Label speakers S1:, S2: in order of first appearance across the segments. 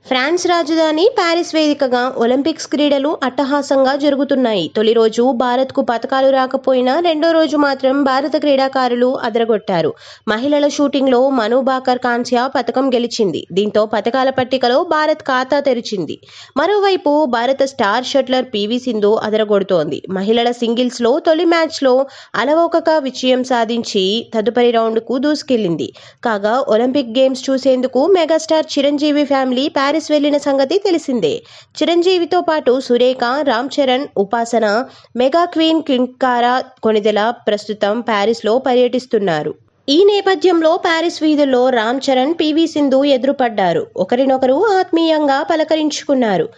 S1: France రాజధాని Paris వేదికగా Olympics క్రీడలు అట్టహాసంగా జరుగుతున్నాయి. తొలి రోజు భారత్కు పతకాలు రాకపోయినా రెండో రోజు మాత్రం భారత క్రీడాకారులు అదరగొట్టారు. మహిళల షూటింగ్లో మను భాకర్ కాంస్య పతకం గెలిచింది. దీంతో పతకాల పట్టికలో భారత్ ఖాతా తెరిచింది. మరోవైపు భారత స్టార్ షట్లర్ పీవీ సింధు అదరగొడుతోంది. మహిళల సింగిల్స్లో తొలి మ్యాచ్లో అలవోకగా విజయం సాధించి తదుపరి రౌండ్కు దూసుకెళ్లింది. కాగా ఒలింపిక్ గేమ్స్ చూసేందుకు మెగాస్టార్ చిరంజీవి ఫ్యామిలీ ప్యారిస్ వెళ్లిన సంగతి తెలిసిందే. చిరంజీవితో పాటు సురేఖ, రామ్ చరణ్, ఉపాసన, మెగా క్వీన్ కింకారా కొణిదెల ప్రస్తుతం ప్యారిస్లో పర్యటిస్తున్నారు. ఈ నేపథ్యంలో ప్యారిస్ వీధుల్లో రామ్ చరణ్, పీవీ సింధు ఎదురుపడ్డారు. ఒకరినొకరు ఆత్మీయంగా పలకరించుకున్నారు.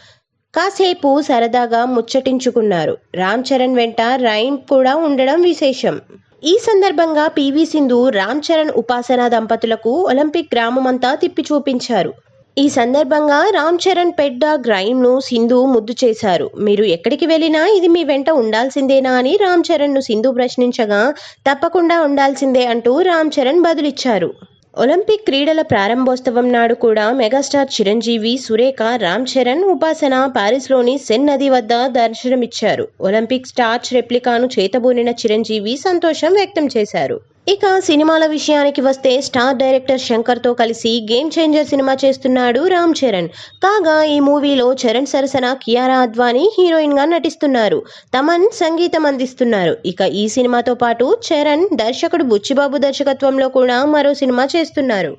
S1: కాసేపు సరదాగా ముచ్చటించుకున్నారు. రామ్ చరణ్ వెంట రైమ్ కూడా ఉండడం విశేషం. ఈ సందర్భంగా పీవీ సింధు, రామ్ చరణ్, ఉపాసన దంపతులకు ఒలింపిక్ గ్రామమంతా తిప్పి చూపించారు. ఈ సందర్భంగా రామ్ చరణ్ పెట్ డాగ్ రైమ్ను సింధు ముద్దు చేశారు. మీరు ఎక్కడికి వెళ్ళినా ఇది మీ వెంట ఉండాల్సిందేనా అని రామ్ చరణ్ను సింధు ప్రశ్నించగా, తప్పకుండా ఉండాల్సిందే అంటూ రామ్ చరణ్ బదులిచ్చారు. ఒలింపిక్ క్రీడల ప్రారంభోత్సవం నాడు కూడా మెగాస్టార్ చిరంజీవి, సురేఖ, రామ్ చరణ్, ఉపాసన పారిస్లోని సెన్ నది వద్ద దర్శనమిచ్చారు. ఒలింపిక్ స్టార్చ్ రెప్లికాను చేతబూనిన చిరంజీవి సంతోషం వ్యక్తం చేశారు. ఇక సినిమాల విషయానికి వస్తే స్టార్ డైరెక్టర్ శంకర్తో కలిసి గేమ్ చేంజర్ సినిమా చేస్తున్నాడు రామ్ చరణ్. కాగా ఈ మూవీలో చరణ్ సరసన కియారా అద్వానీ హీరోయిన్గా నటిస్తున్నారు. తమన్ సంగీతం అందిస్తున్నారు. ఇక ఈ సినిమాతో పాటు చరణ్ దర్శకుడు బుచ్చిబాబు దర్శకత్వంలో కూడా మరో సినిమా చేస్తున్నారు.